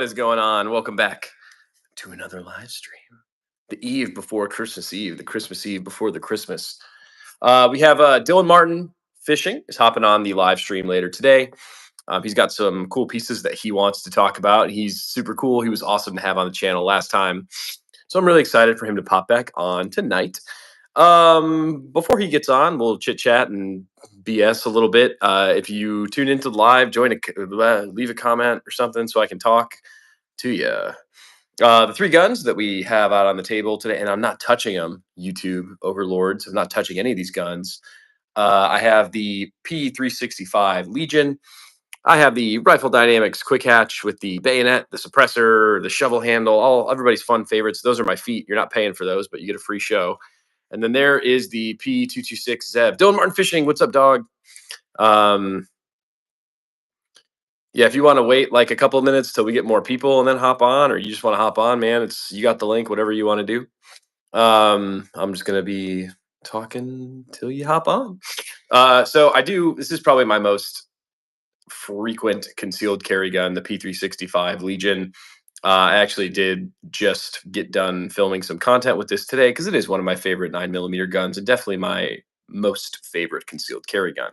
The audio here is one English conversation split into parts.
What is going on? Welcome back to another live stream. The eve before Christmas Eve, the Christmas Eve before the Christmas. We have Dylan Martin fishing is hopping on the live stream later today. He's got some cool pieces that he wants to talk about. He's super cool. He was awesome to have on the channel last time. So I'm really excited for him to pop back on tonight. Before he gets on, we'll chit chat and BS a little bit. If you tune into the live, leave a comment or something so I can talk to you. The three guns that we have out on the table today, and I'm not touching them, YouTube overlords. I'm not touching any of these guns. I have the P365 Legion. I have the Rifle Dynamics Quick Hatch with the bayonet, the suppressor, the shovel handle, all everybody's fun favorites. Those are my feet. You're not paying for those, but you get a free show. And then there is the P226 Zev. Dylan Martin Fishing. What's up, dog? Yeah, if you want to wait like a couple of minutes till we get more people and then hop on, or you just want to hop on, man, it's you got the link, whatever you want to do. I'm just gonna be talking till you hop on. So I do. This is probably my most frequent concealed carry gun, the P365 Legion. I actually did just get done filming some content with this today because it is one of my favorite 9mm guns and definitely my most favorite concealed carry gun.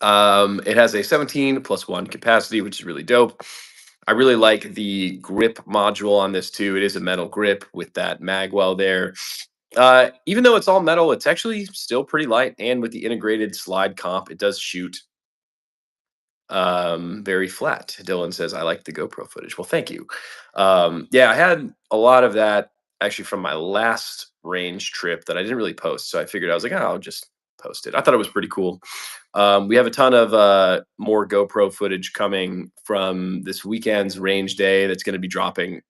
It has a 17+1 capacity, which is really dope. I really like the grip module on this too. It is a metal grip with that magwell there. Even though it's all metal, it's actually still pretty light. And with the integrated slide comp, it does shoot very flat. Dylan says, I like the GoPro footage. Well, thank you. Yeah, I had a lot of that actually from my last range trip that I didn't really post. So I figured I was like, oh, I'll just post it. I thought it was pretty cool. We have a ton of more GoPro footage coming from this weekend's range day that's going to be dropping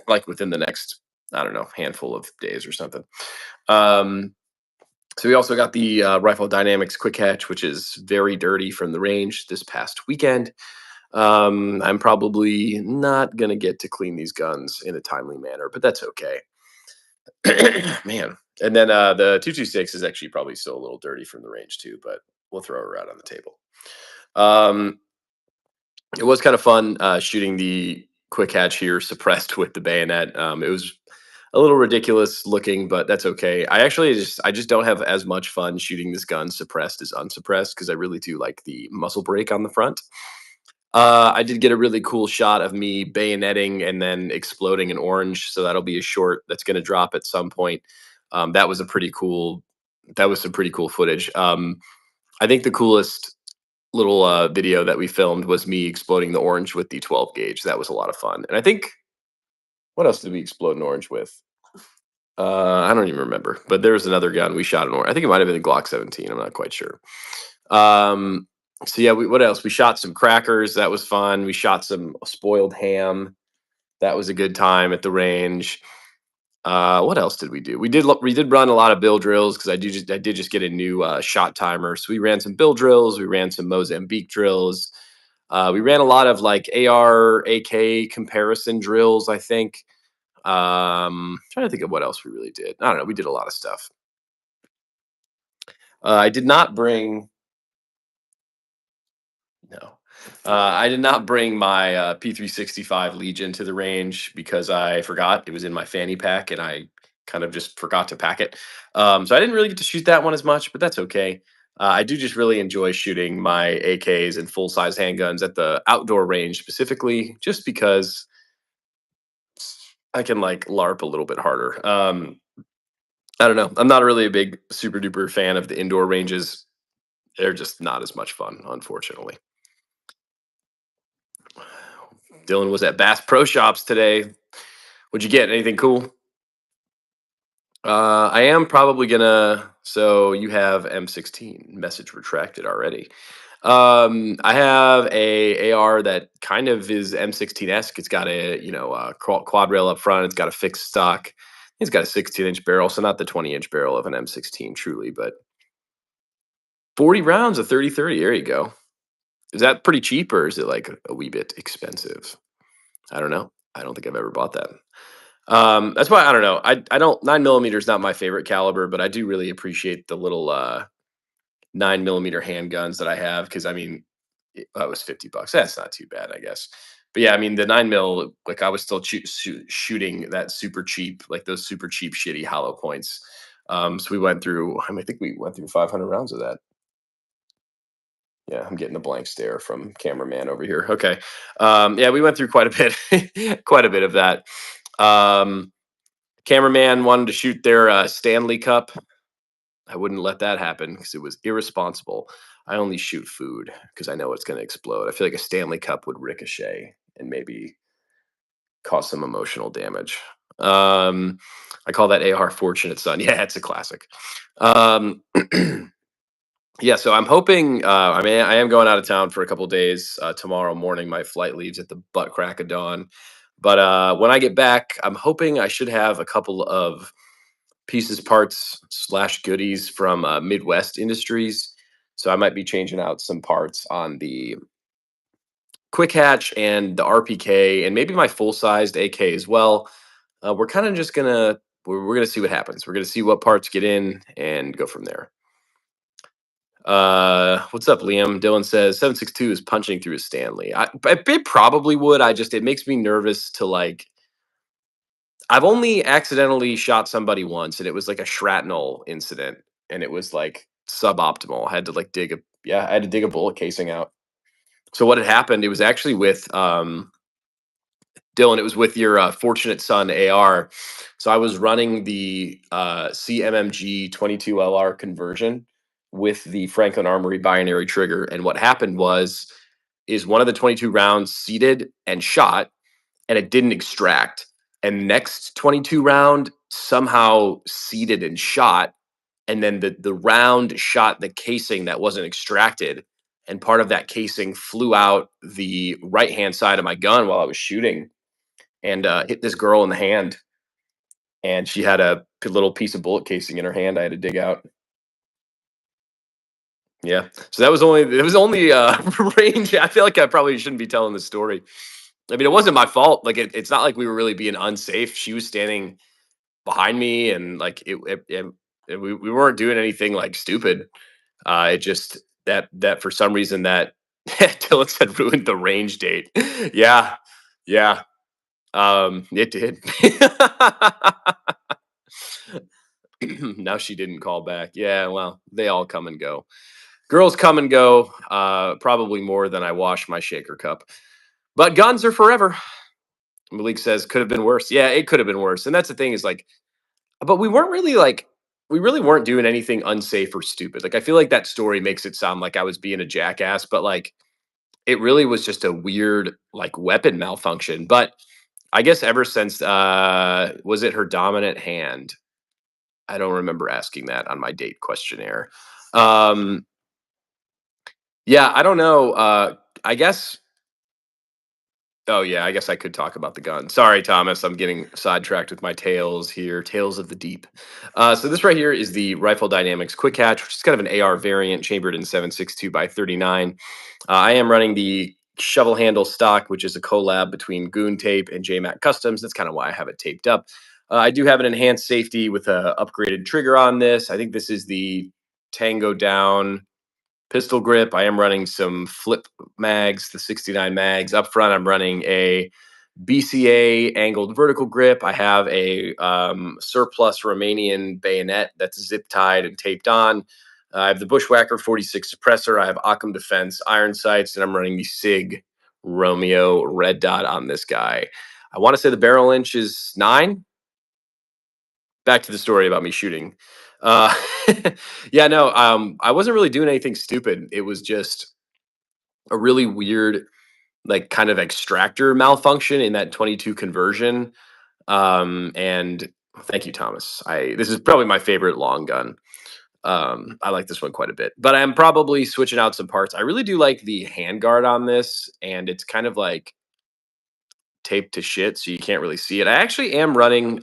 like within the next, I don't know, handful of days or something. So we also got the Rifle Dynamics Quick Hatch, which is very dirty from the range this past weekend. I'm probably not going to get to clean these guns in a timely manner, but that's okay. Man. And then the 226 is actually probably still a little dirty from the range too, but we'll throw her out on the table. It was kind of fun shooting the quick hatch here suppressed with the bayonet. It was a little ridiculous looking, but that's okay. I just don't have as much fun shooting this gun suppressed as unsuppressed because I really do like the muzzle brake on the front. I did get a really cool shot of me bayoneting and then exploding an orange, so that'll be a short that's going to drop at some point. That was a pretty cool. That was some pretty cool footage. I think the coolest little video that we filmed was me exploding the orange with the 12 gauge. That was a lot of fun. And I think what else did we explode an orange with? I don't even remember, but there was another gun we shot an orange. I think it might have been the Glock 17. I'm not quite sure. So yeah, what else? We shot some crackers. That was fun. We shot some spoiled ham. That was a good time at the range. What else did we do? We did run a lot of bill drills because I did just get a new shot timer. So we ran some bill drills. We ran some Mozambique drills. We ran a lot of like AR AK comparison drills. I think. Trying to think of what else we really did. I don't know. We did a lot of stuff. I did not bring. No. I did not bring my P365 Legion to the range because I forgot it was in my fanny pack and I kind of just forgot to pack it. So I didn't really get to shoot that one as much, but that's okay. I do just really enjoy shooting my AKs and full size handguns at the outdoor range specifically, just because I can like LARP a little bit harder. I don't know. I'm not really a big super duper fan of the indoor ranges. They're just not as much fun, unfortunately. Dylan was at Bass Pro Shops today. What'd you get? Anything cool? I am probably gonna. So you have M16 message retracted already. I have a AR that kind of is M16 esque. It's got a quad rail up front. It's got a fixed stock. It's got a 16-inch barrel, so not the 20-inch barrel of an M16 truly, but 40 rounds of 30-30. There you go. Is that pretty cheap or is it like a wee bit expensive? I don't know. I don't think I've ever bought that. That's why I don't know. I don't 9mm is not my favorite caliber, but I do really appreciate the little 9mm handguns that I have because I mean, That was 50 bucks. That's not too bad, I guess. But yeah, I mean the 9 mil, like I was still shooting that super cheap, like those super cheap, shitty hollow points. So we went through. I mean, I think we went through 500 rounds of that. Yeah, I'm getting the blank stare from cameraman over here. Okay. Yeah, we went through quite a bit, quite a bit of that. Um, Cameraman wanted to shoot their Stanley Cup. I wouldn't let that happen because it was irresponsible. I only shoot food because I know it's going to explode. I feel like a Stanley Cup would ricochet and maybe cause some emotional damage. Um, I call that AR Fortunate Son. Yeah, it's a classic. Um, yeah, so I'm hoping. I mean, I am going out of town for a couple days. Tomorrow morning, my flight leaves at the butt crack of dawn. But when I get back, I'm hoping I should have a couple of pieces, parts slash goodies from Midwest Industries. So I might be changing out some parts on the quick hatch and the RPK, and maybe my full sized AK as well. We're kind of just gonna we're gonna see what happens. We're gonna see what parts get in and go from there. What's up, Liam? Dylan says 762 is punching through a Stanley. It probably would. It makes me nervous to like. I've only accidentally shot somebody once, and it was like a shrapnel incident, and it was like suboptimal. I had to like I had to dig a bullet casing out. So what had happened? It was actually with Dylan. It was with your Fortunate Son AR. So I was running the CMMG 22 LR conversion with the Franklin Armory binary trigger, and what happened is one of the 22 rounds seated and shot, and it didn't extract. And next 22 round somehow seated and shot, and then the round shot the casing that wasn't extracted, and part of that casing flew out the right hand side of my gun while I was shooting, and hit this girl in the hand, and she had a little piece of bullet casing in her hand I had to dig out. Yeah, so that was only it was only range. I feel like I probably shouldn't be telling this story. I mean, it wasn't my fault. Like, it's not like we were really being unsafe. She was standing behind me, and like we weren't doing anything like stupid. It just that for some reason that Dylan said ruined the range date. Yeah, yeah, it did. Now she didn't call back. Yeah, well, they all come and go. Girls come and go. Probably more than I wash my shaker cup. But guns are forever. Malik says could have been worse. Yeah, it could have been worse. And that's the thing is like, but we weren't really like we really weren't doing anything unsafe or stupid. Like I feel like that story makes it sound like I was being a jackass, but like it really was just a weird like weapon malfunction. But I guess ever since was it her dominant hand? I don't remember asking that on my date questionnaire. Um yeah, I don't know. I guess Oh yeah, I guess I could talk about the gun. Sorry, Thomas, I'm getting sidetracked with my tales here. Tales of the deep. So this right here is the Rifle Dynamics Quick Hatch, which is kind of an AR variant, chambered in 7.62 by 39. I am running the shovel handle stock, which is a collab between Goon Tape and JMac Customs. That's kind of why I have it taped up. I do have an enhanced safety with a upgraded trigger on this. I think this is the Tango Down pistol grip. I am running some flip mags, the 69 mags. Up front, I'm running a BCA angled vertical grip. I have a surplus Romanian bayonet that's zip tied and taped on. I have the Bushwhacker 46 suppressor. I have Occam Defense iron sights, and I'm running the SIG Romeo red dot on this guy. I want to say the barrel inch is 9. Back to the story about me shooting. Uh, yeah, no, I wasn't really doing anything stupid. It was just a really weird, like, kind of extractor malfunction in that 22 conversion. And thank you, Thomas. I This is probably my favorite long gun. I like this one quite a bit, but I'm probably switching out some parts. I really do like the handguard on this, and it's kind of like taped to shit, so you can't really see it. I actually am running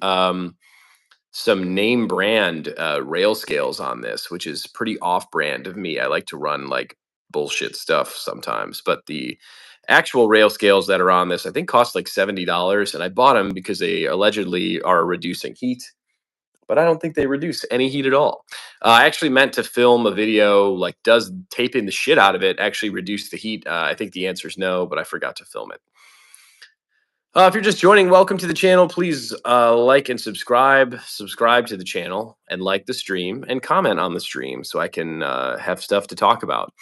some name brand rail scales on this, which is pretty off brand of me. I like to run like bullshit stuff sometimes, but the actual rail scales that are on this, I think, cost like $70, and I bought them because they allegedly are reducing heat. but I don't think they reduce any heat at all. I actually meant to film a video like, does taping the shit out of it actually reduce the heat? I think the answer is no, but I forgot to film it. If you're just joining, welcome to the channel. Please like and subscribe. Subscribe to the channel and like the stream and comment on the stream so I can have stuff to talk about.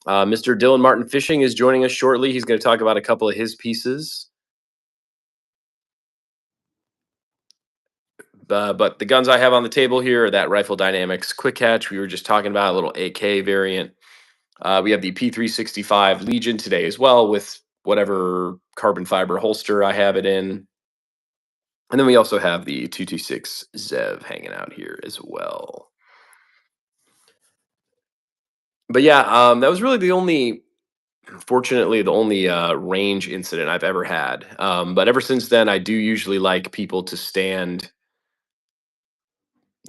Mr. Dylan Martin Fishing is joining us shortly. He's going to talk about a couple of his pieces. But the guns I have on the table here are that Rifle Dynamics Quick Hatch we were just talking about, a little AK variant. We have the P365 Legion today as well, with whatever carbon fiber holster I have it in. And then we also have the 226 Zev hanging out here as well. But yeah, that was really fortunately, the only range incident I've ever had. But ever since then, I do usually like people to stand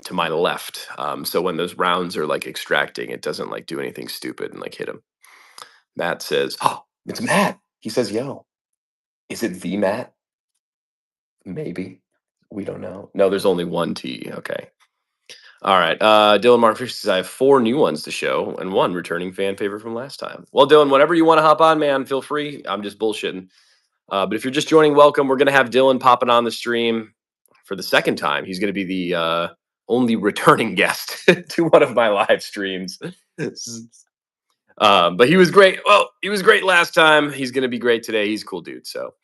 to my left. So when those rounds are like extracting, it doesn't like do anything stupid and like hit him. Matt says, "Oh, it's Matt." He says, "Yo, is it the Matt? Maybe. We don't know. No, there's only one T. Okay. All right. Dylan Martin Fish says I have 4 new ones to show and 1 returning fan favorite from last time. Well, Dylan, whenever you want to hop on, man, feel free. I'm just bullshitting. But if you're just joining, welcome. We're gonna have Dylan popping on the stream for the second time. He's gonna be the only returning guest to one of my live streams. But he was great. Well, he was great last time. He's gonna be great today. He's a cool dude. So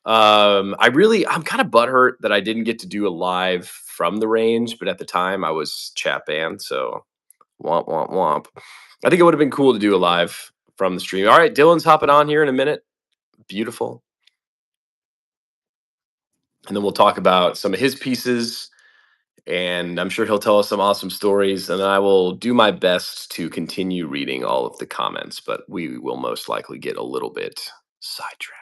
I'm kind of butthurt that I didn't get to do a live from the range, but at the time I was chat banned, so womp womp womp. I think it would have been cool to do a live from the stream. All right, Dylan's hopping on here in a minute. Beautiful. And then we'll talk about some of his pieces, and I'm sure he'll tell us some awesome stories. And then I will do my best to continue reading all of the comments, but we will most likely get a little bit sidetracked.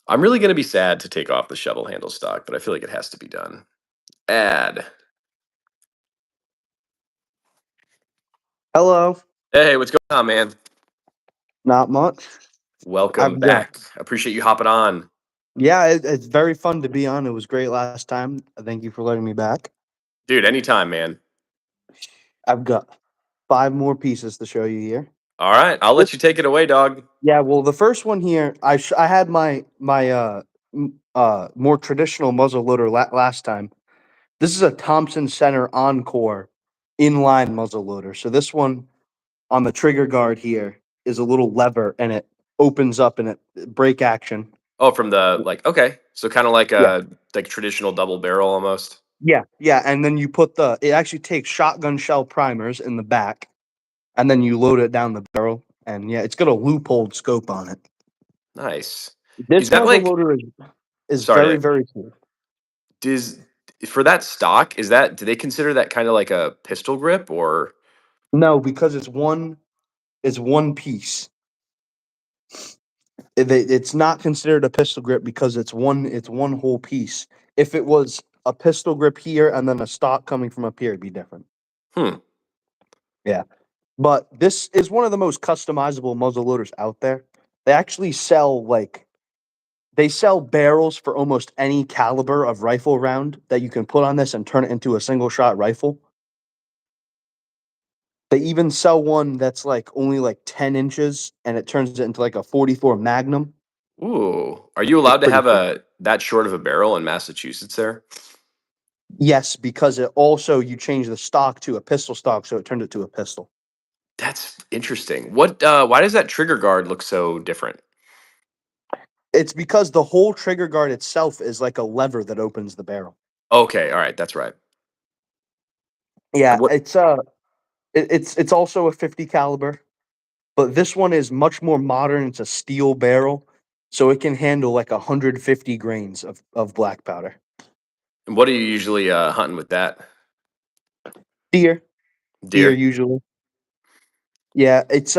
I'm really going to be sad to take off the shovel handle stock, but I feel like it has to be done. Add. Hello. Hey, what's going on, man? Not much. Welcome back. Appreciate you hopping on. Yeah, it's very fun to be on. It was great last time. Thank you for letting me back. Dude, anytime, man. I've got 5 more pieces to show you here. All right, I'll let you take it away, dog. Yeah, well, the first one here, I had my more traditional muzzle loader last time. This is a Thompson Center Encore inline muzzle loader. So this one on the trigger guard here is a little lever, and it opens up and it brake action. Oh, from the okay, so kind of like Yeah. a traditional double barrel almost. Yeah, and then you put it actually takes shotgun shell primers in the back, and then you load it down the barrel, and yeah, it's got a loopholed scope on it. Nice. This Is that muzzle like? loader is Sorry, very cool. does for that stock? Is that? Do they consider that kind of like a pistol grip or? No, because it's one piece. It's not considered a pistol grip because it's one whole piece. If it was a pistol grip here and then a stock coming from up here, it'd be different. Hmm. Yeah. But this is one of the most customizable muzzle loaders out there. They actually sell they sell barrels for almost any caliber of rifle round that you can put on this and turn it into a single shot rifle. They even sell one that's only 10 inches and it turns it into like a 44 Magnum. Ooh, are you It's allowed to pretty have cool. that short of a barrel in Massachusetts there? Yes, because it also you change the stock to a pistol stock, so it turned it to a pistol. That's interesting. What? Why does that trigger guard look so different? It's because the whole trigger guard itself is like a lever that opens the barrel. Okay, all right, that's right. Yeah, What? it's also a 50 caliber, but this one is much more modern. It's a steel barrel, so it can handle like 150 grains of black powder. What are you usually hunting with that? Deer, deer Deer? usually. Yeah, it's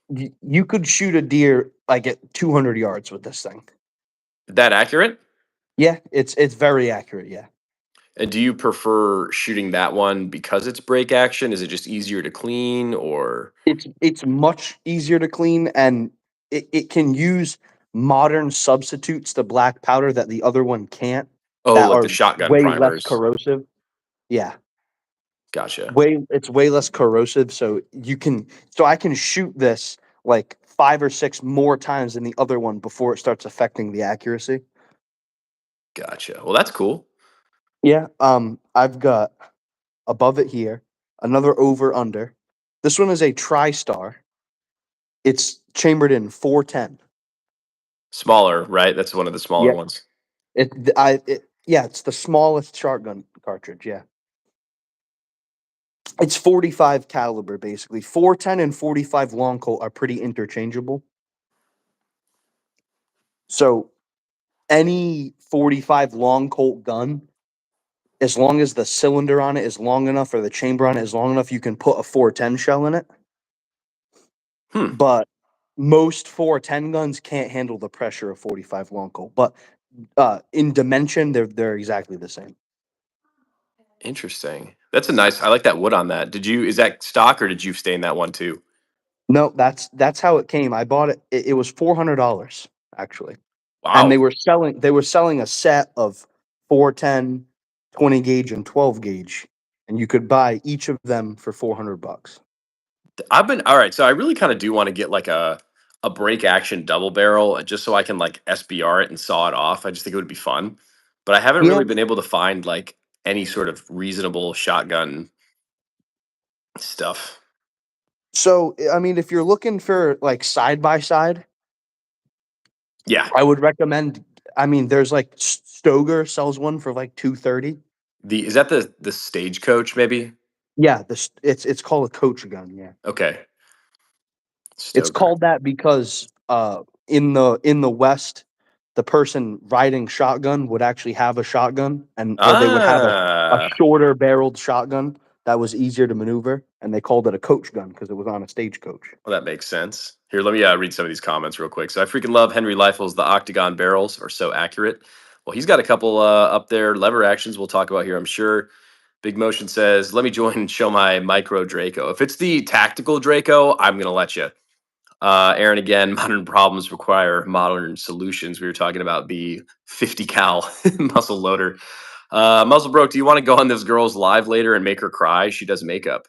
you could shoot a deer like at 200 yards with this thing. That accurate? Yeah, it's very accurate. Yeah. And do you prefer shooting that one because it's break action? Is it just easier to clean or? It's much easier to clean and it can use modern substitutes to black powder that the other one can't, Oh, that like are the shotgun way less primers. corrosive. Yeah, Gotcha. it's way less corrosive, so I can shoot this like 5 or 6 more times than the other one before it starts affecting the accuracy. Gotcha. Well, that's cool. Yeah, I've got above it here another over under. This one is a TriStar. It's chambered in 410. Smaller, right? That's one of the smaller Yeah, ones. yeah, it's the smallest shotgun cartridge. Yeah, it's 45 caliber basically. 410 and 45 long Colt are pretty interchangeable. So any 45 long Colt gun, as long as the cylinder on it is long enough or the chamber on it is long enough, you can put a 410 shell in it. Hmm. But most 410 guns can't handle the pressure of 45 long Colt. But in dimension, they're exactly the same. Interesting. That's a nice. I like that wood on that. Is that stock or did you stain that one too? No, that's how it came. I bought it. It was $400 actually, and Wow. they were selling a set of 410, 20 gauge, and 12 gauge, and you could buy each of them for $400. I've been all right. So I really kind of do want to get like a break action double barrel just so I can like SBR it and saw it off. I just think it would be fun. But I haven't Yeah. really been able to find like any sort of reasonable shotgun stuff. So I mean, if you're looking for like side by side, Yeah. I would recommend. I mean, there's like Stoger sells one for like 230. Is that the stagecoach maybe? Yeah, it's called a coach gun. Yeah. Okay. It's Stoker. called that because in the West, the person riding shotgun would actually have a shotgun, and or they would have a Ah, shorter barreled shotgun that was easier to maneuver, and they called it a coach gun because it was on a stagecoach. well, that makes sense. Here, let me read some of these comments real quick. So I freaking love Henry Liefel's The Octagon barrels are so accurate. Well, he's got a couple up there lever actions we'll talk about here, I'm sure. Big Motion says, let me join and show my micro Draco. If it's the tactical Draco, I'm going to let you. Aaron, again, modern problems require modern solutions. We were talking about the 50 cal muscle loader. Muscle Broke, do you want to go on this girl's live later and make her cry? She does makeup.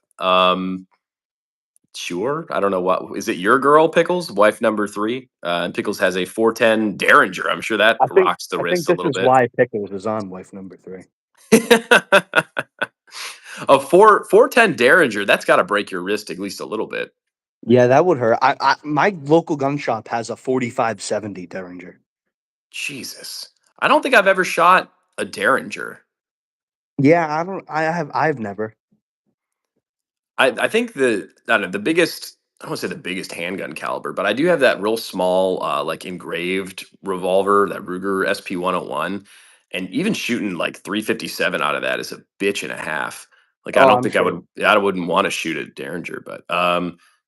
Sure. I don't know what is it. Your girl, Pickles, wife number 3. And Pickles has a 410 Derringer. I'm sure that rocks the I think wrist a this little is bit. why Pickles is on wife number 3. A 410 Derringer, that's got to break your wrist at least a little bit. Yeah, that would hurt. I my local gun shop has a 4570 Derringer. Jesus. I don't think I've ever shot a Derringer. Yeah, I've never. I think I don't know, the biggest, I don't want to say the biggest handgun caliber, but I do have that real small, like engraved revolver, that Ruger SP 101, and even shooting like 357 out of that is a bitch and a half. Like I Oh, don't I'm think sure. I wouldn't want to shoot a Derringer, but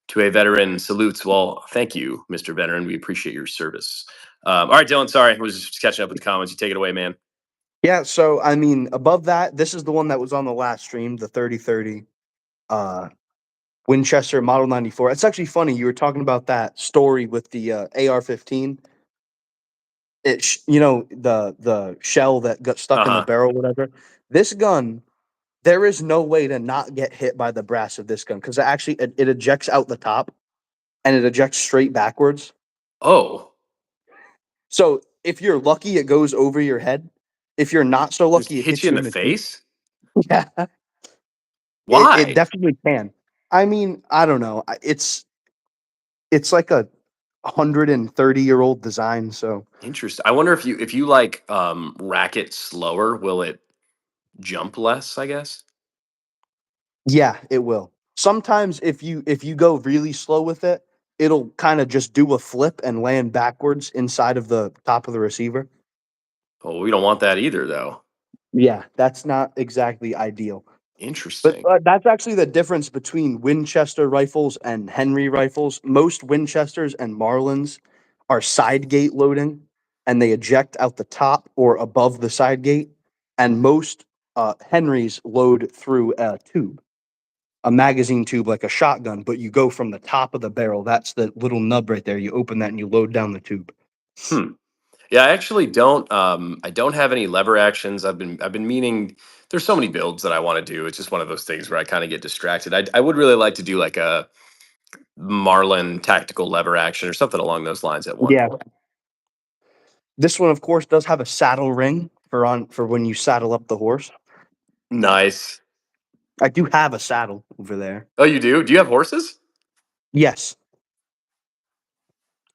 to a veteran salutes. Well, thank you, Mr. Veteran. We appreciate your service. All right, Dylan. Sorry, I was just catching up with the comments. You take it away, man. Yeah, so I mean, above that, this is the one that was on the last stream, the 3030 uh Winchester Model 94. It's actually funny you were talking about that story with the AR-15. The shell that got Uh stuck in the huh. barrel, whatever. This gun, there is no way to not get hit by the brass of this gun because it ejects out the top and it ejects straight backwards. Oh, So if you're lucky, it goes over your head. If you're not so just lucky, it hit hits you in you the in the cheek. face. Yeah, it Why? definitely can. I mean, I don't know. It's like a 130-year-old design, so Interesting. I wonder if you like rack it slower, will it jump less, I guess? yeah, it will. Sometimes if you go really slow with it, it'll kind of just do a flip and land backwards inside of the top of the receiver. Oh, we don't want that either though. Yeah, that's not exactly ideal. But Interesting. that's actually the difference between Winchester rifles and Henry rifles. Most Winchesters and Marlins are side gate loading, and they eject out the top or above the side gate. And most Henrys load through a tube, a magazine tube like a shotgun, but you go from the top of the barrel. That's the little nub right there. You open that and you load down the tube. Hmm. Yeah, I actually don't. I don't have any lever actions. I've been meaning. There's so many builds that I want to do. It's just one of those things where I kind of get distracted. I would really like to do like a Marlin tactical lever action or something along those lines at one Yeah. point. This one, of course, does have a saddle ring for when you saddle up the horse. Nice. I do have a saddle over there. Oh, you do? Do you have horses? Yes.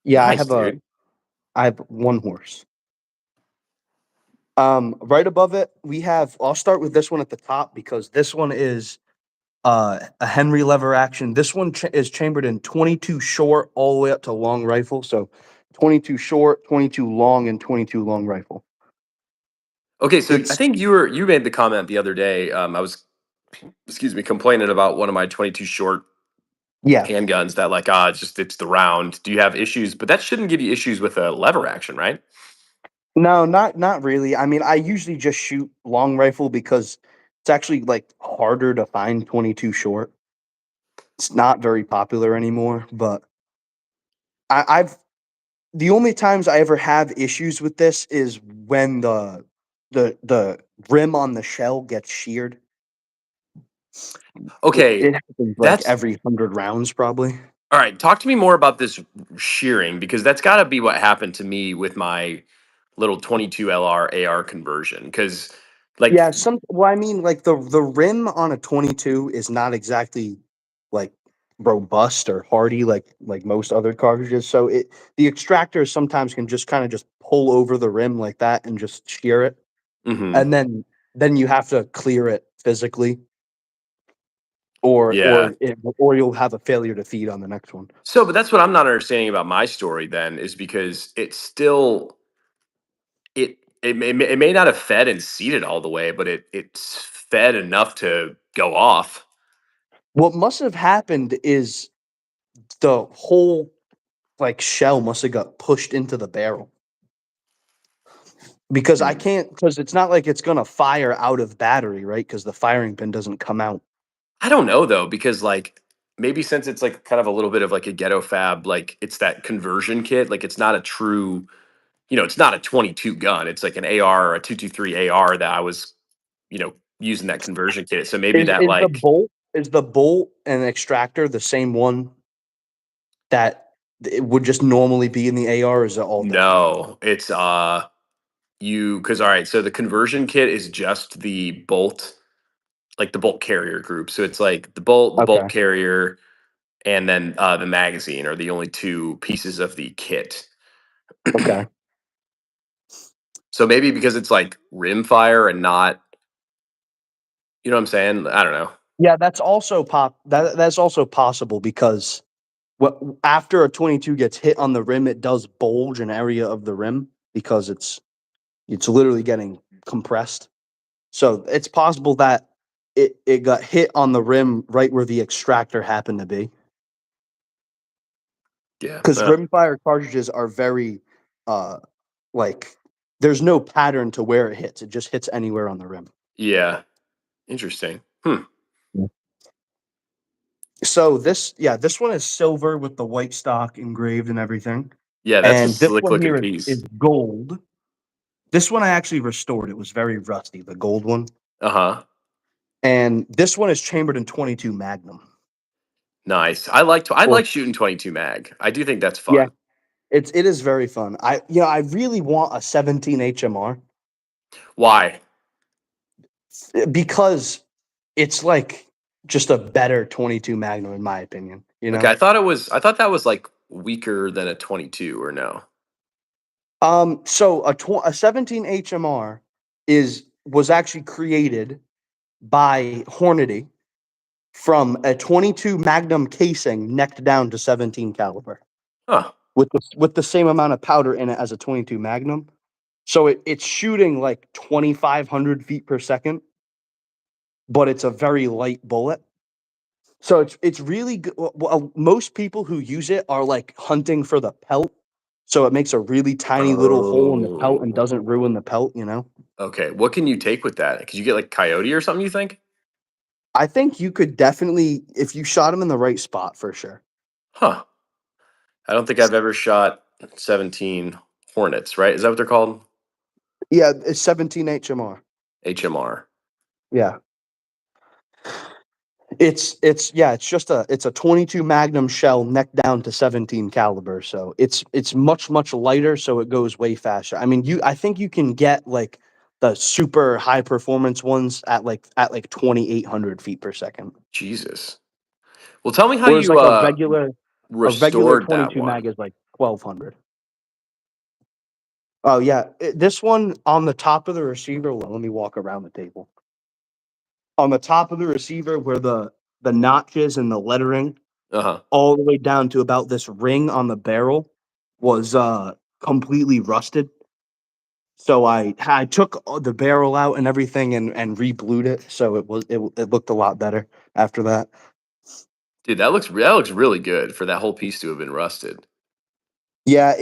Yeah, Nice, dude. I have one horse. Right above it, we have. I'll start with this one at the top because this one is a Henry lever action. This one is chambered in 22 short all the way up to long rifle. So 22 short, 22 long, and 22 long rifle. Okay, so I It's think you made the comment the other day. I was, excuse me, complaining about one of my 22 short yeah. handguns that like it's the round. Do you have issues? But that shouldn't give you issues with a lever action, right? No, not really. I mean, I usually just shoot long rifle because it's actually like harder to find 22 short. It's not very popular anymore, but I've the only times I ever have issues with this is when the rim on the shell gets sheared. Okay, It happens like that's every 100 rounds, probably. all right. Talk to me more about this shearing because that's got to be what happened to me with my little 22 LR AR conversion. Because like, Yeah, I mean, like the rim on a 22 is not exactly like robust or hardy like most other cartridges. So the extractor sometimes can just kind of just pull over the rim like that and just shear it, mhm, and then you have to clear it physically, or yeah. or it, or you'll have a failure to feed on the next one. So, but that's what I'm not understanding about my story then is because it's still it may not have fed and seeded all the way, but it's fed enough to go off. What must have happened is the whole like shell must have got pushed into the barrel. Because I Hmm. can't, because it's not like it's gonna fire out of battery, right? Because the firing pin doesn't come out. I don't know though, because like maybe since it's like kind of a little bit of like a ghetto fab, like it's that conversion kit, like it's not a true, it's not a 22 gun. It's like an AR or a 223 AR that I was, using that conversion kit. So maybe Is that is the like bolt is the bolt and extractor the same one that it would just normally be in the AR, or is it all different? no, it's you because all right, so the conversion kit is just the bolt, like the bolt carrier group. So it's like the bolt Okay, carrier, and then the magazine are the only two pieces of the kit. okay. So maybe because it's like rimfire and not, you know what I'm saying? I don't know. Yeah, that's also possible because what after a 22 gets hit on the rim, it does bulge an area of the rim because it's literally getting compressed. So it's possible that it got hit on the rim right where the extractor happened to be. Yeah. Because rimfire cartridges are very uh like there's no pattern to where it hits. It just hits anywhere on the rim. Yeah. Interesting. Hmm. Yeah. So this one is silver with the white stock engraved and everything. Yeah, that's a And this slick one looking here is piece. gold. This one I actually restored. It was very rusty, the gold one. Uh huh. And this one is chambered in 22 Magnum. Nice. I Or like shooting 22 mag. I do think that's yeah, fun. it is very fun. I really want a 17 HMR Why? because it's like just a better 22 Magnum in my opinion, you Okay, know? I thought that was like weaker than a 22 or no. So a 17 HMR was actually created by Hornady from a 22 Magnum casing necked down to 17 caliber Huh. with the same amount of powder in it as a 22 Magnum. So it's shooting like 2,500 feet per second, but it's a very light bullet. So it's really good. Well, most people who use it are like hunting for the pelt, so it makes a really tiny little hole in the pelt and Oh. doesn't ruin the pelt. You know, Okay. What can you take with that? Could you get like coyote or something, you think? I think you could definitely if you shot him in the right spot for sure. Huh. I don't think I've ever shot 17 Hornets, right? Is that what they're called? Yeah, it's 17 HMR. HMR. Yeah. It's just a 22 Magnum shell neck down to 17 caliber, so it's much lighter, so it goes way faster. I mean, I think you can get like the super high performance ones at like 2,800 feet per second, Jesus. Well, tell me how whereas you like a regular restored that 22 mag one. is like 1,200. Oh yeah, this one on the top of the receiver. Well, let me walk around the table. On the top of the receiver, where the notches and the lettering Uh-huh. all the way down to about this ring on the barrel was completely rusted. So I took the barrel out and everything and re-blued it, so it looked a lot better after that. Dude, that looks really good for that whole piece to have been rusted. Yeah,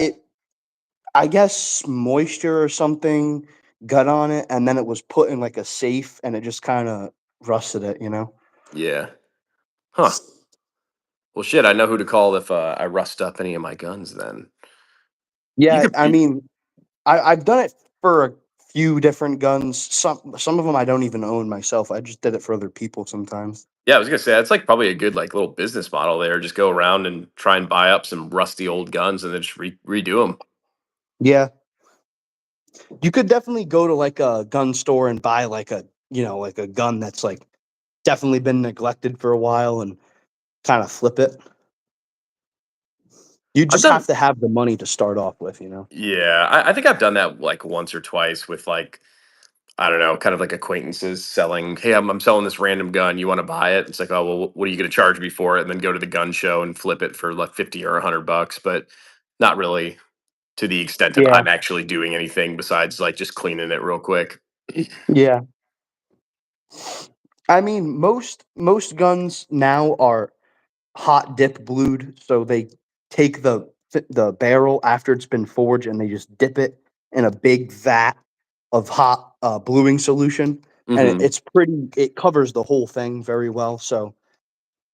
I guess moisture or something got on it, and then it was put in like a safe, and it just kind of rusted it, you know. Yeah. Huh. Well, shit, I know who to call if I rust up any of my guns then. You Yeah, could I mean, I've done it for a few different guns. Some of them I don't even own myself. I just did it for other people sometimes. Yeah, I was gonna say that's like probably a good like little business model there. Just go around and try and buy up some rusty old guns and then just redo them. Yeah, you could definitely go to like a gun store and buy like like a gun that's like definitely been neglected for a while and kind of flip it. You I've just done have to have the money to start off with, you know. Yeah, I think I've done that like once or twice with like I don't know, kind of like acquaintances selling. Hey, I'm selling this random gun. You want to buy it? It's like, oh well, what are you going to charge me for it? And then go to the gun show and flip it for like 50 or $100, but not really to the extent of Yeah, I'm actually doing anything besides like just cleaning it real quick. yeah. I mean, most guns now are hot dip blued, so they take the barrel after it's been forged and they just dip it in a big vat of hot bluing solution, and Hmm. it covers the whole thing very well. So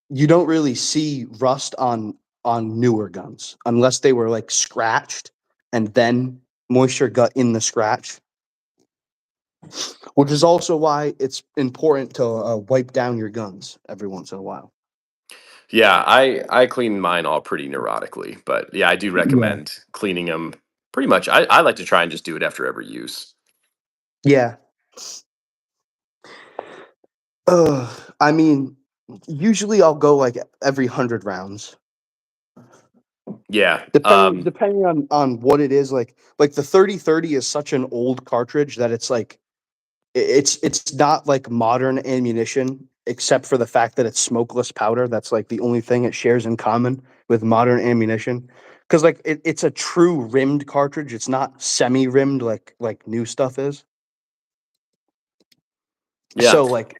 you don't really see rust on newer guns unless they were like scratched and then moisture got in the scratch, which is also why it's important to wipe down your guns every once in a while. Yeah, I clean mine all pretty neurotically, but yeah, I do Yeah. recommend cleaning them pretty much. I like to try and just do it after every use. Yeah. I mean, usually I'll go like every 100 rounds, Yeah. depending on what it is. Like the 3030 is such an old cartridge that it's like it's not like modern ammunition, except for the fact that it's smokeless powder. That's like the only thing it shares in common with modern ammunition. Because like it's a true rimmed cartridge. It's not semi rimmed like new stuff is. Yeah. So like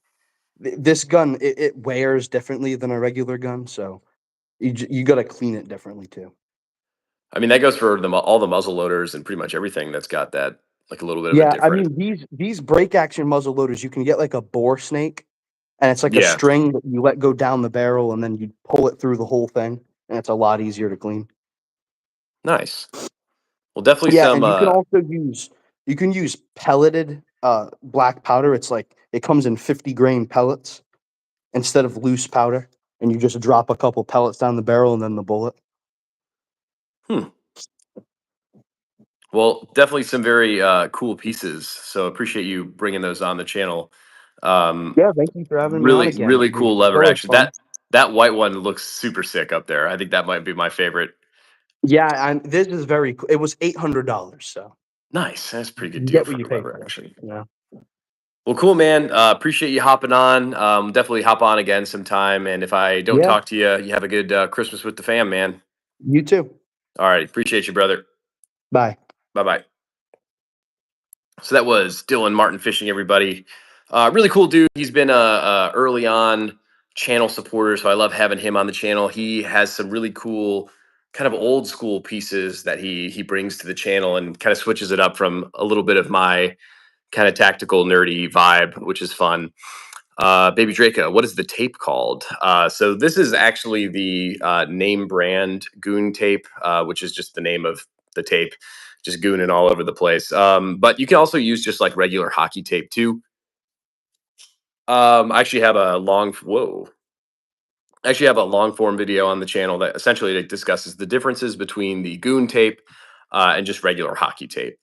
this gun, it wears differently than a regular gun. So you got to clean it differently too. I mean, that goes for all the muzzle loaders and pretty much everything that's got that like a little bit of a Yeah, I different. mean these break action muzzle loaders, you can get like a bore snake, and it's like a Yeah. string that you let go down the barrel, and then you pull it through the whole thing, and it's a lot easier to clean. Nice. Well, definitely Yeah, some and you can use pelleted black powder. It's like it comes in 50 grain pellets instead of loose powder, and you just drop a couple pellets down the barrel and then the bullet. hmm. Well, definitely some very cool pieces. So appreciate you bringing those on the channel. Yeah, thank you for having me on Really, again. really It was cool lever always action. fun. That white one looks super sick up there. I think that might be my favorite. Yeah, this is very cool. It was $800, so Nice. That's a pretty good you deal get what for you a pay lever for. action. You know. Well, cool, man. Appreciate you hopping on. Definitely hop on again sometime. And if I don't Yeah, talk to you, you have a good Christmas with the fam, man. you too. All right. Appreciate you, brother. Bye. Bye bye. So that was Dylan Martin Fishing, everybody. Really cool dude. He's been a early on channel supporter, so I love having him on the channel. He has some really cool, kind of old school pieces that he brings to the channel and kind of switches it up from a little bit of my kind of tactical nerdy vibe, which is fun. Baby Draco, what is the tape called? So this is actually the name brand Goon tape, which is just the name of the tape, just gooning all over the place. But you can also use just like regular hockey tape too. I actually have a long whoa. I actually have a long form video on the channel that essentially like, discusses the differences between the goon tape and just regular hockey tape.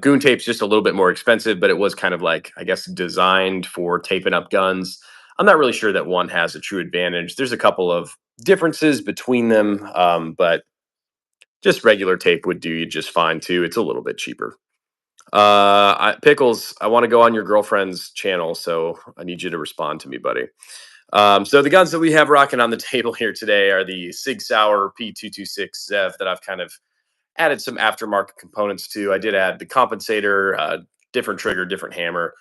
Goon tape's just a little bit more expensive, but it was kind of like, I guess, designed for taping up guns. I'm not really sure that one has a true advantage. There's a couple of differences between them, but just regular tape would do you just fine too. It's a little bit cheaper. Pickles, I want to go on your girlfriend's channel, so I need you to respond to me, buddy. So the guns that we have rocking on the table here today are the Sig Sauer P226 Zev that I've kind of added some aftermarket components to. I did add the compensator, different trigger, different hammer.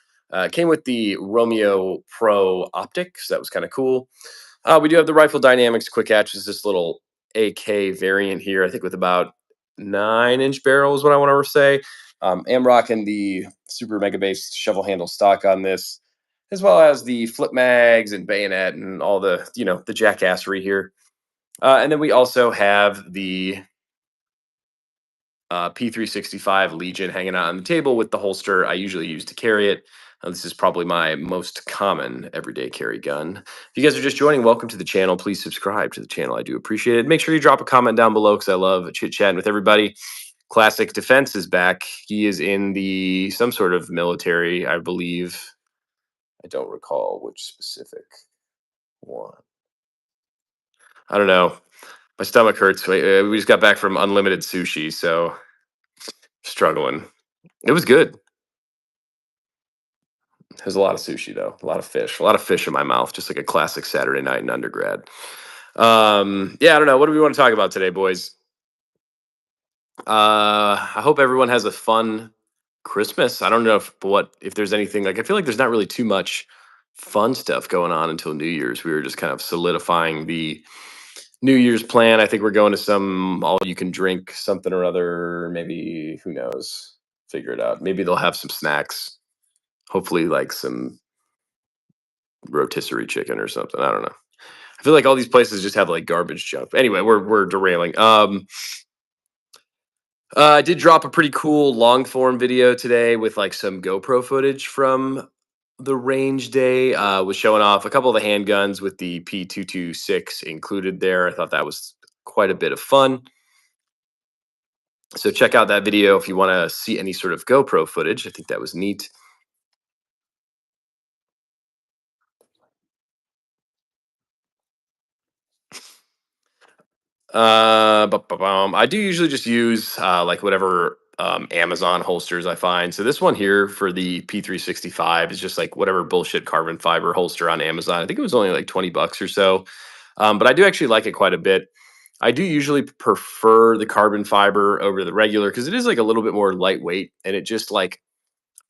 Came with the Romeo Pro optic, so that was kind of cool. We do have the Rifle Dynamics Quick Hatch, is this little AK variant here, I think with about 9-inch barrels, what I want to say. Am rocking the Super Mega Base shovel handle stock on this, as well as the flip mags and bayonet and all the, the jackassery here. And then we also have the P365 Legion hanging out on the table with the holster I usually use to carry it. This is probably my most common everyday carry gun. If you guys are just joining, welcome to the channel. Please subscribe to the channel. I do appreciate it. Make sure you drop a comment down below because I love chit-chatting with everybody. Classic Defense is back. He is in the some sort of military, I believe. I don't recall which specific one. I don't know. My stomach hurts. We just got back from unlimited sushi, so struggling. It was good. There's a lot of sushi though, a lot of fish in my mouth, just like a classic Saturday night in undergrad. Yeah, I don't know. What do we want to talk about today, boys? I hope everyone has a fun Christmas. I don't know if there's anything like I feel like there's not really too much fun stuff going on until New Year's. We were just kind of solidifying the New Year's plan. I think we're going to some all you can drink something or other. Maybe who knows? Figure it out. Maybe they'll have some snacks. Hopefully, like some rotisserie chicken or something. I don't know. I feel like all these places just have like garbage junk. Anyway, we're derailing. I did drop a pretty cool long form video today with like some GoPro footage from the range day. Was showing off a couple of the handguns with the P226 included there. I thought that was quite a bit of fun. So check out that video if you want to see any sort of GoPro footage. I think that was neat. I do usually just use like whatever Amazon holsters I find. So this one here for the P365 is just like whatever bullshit carbon fiber holster on Amazon. I think it was only like 20 bucks or so. But I do actually like it quite a bit. I do usually prefer the carbon fiber over the regular because it is like a little bit more lightweight and it just like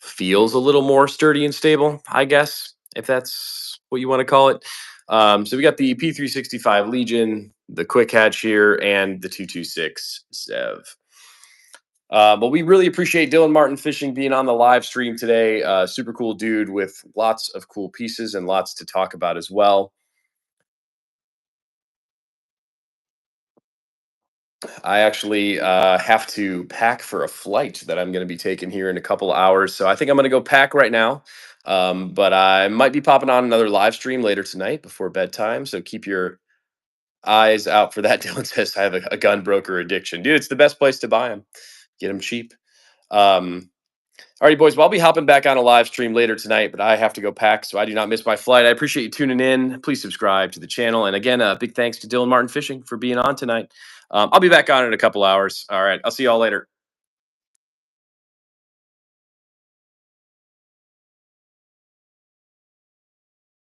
feels a little more sturdy and stable, I guess, if that's what you want to call it. So we got the P365 Legion, the Quick Hatch here, and the 226 Zev. But we really appreciate Dylan Martin Fishing being on the live stream today. Super cool dude with lots of cool pieces and lots to talk about as well. I actually have to pack for a flight that I'm going to be taking here in a couple of hours. So I think I'm going to go pack right now. But I might be popping on another live stream later tonight before bedtime. So keep your eyes out for that. Dylan says I have a gun broker addiction. Dude, it's the best place to buy them. Get them cheap. Alrighty, boys. Well, I'll be hopping back on a live stream later tonight, but I have to go pack so I do not miss my flight. I appreciate you tuning in. Please subscribe to the channel. And again, a big thanks to Dylan Martin Fishing for being on tonight. I'll be back on in a couple hours. All right. I'll see y'all later.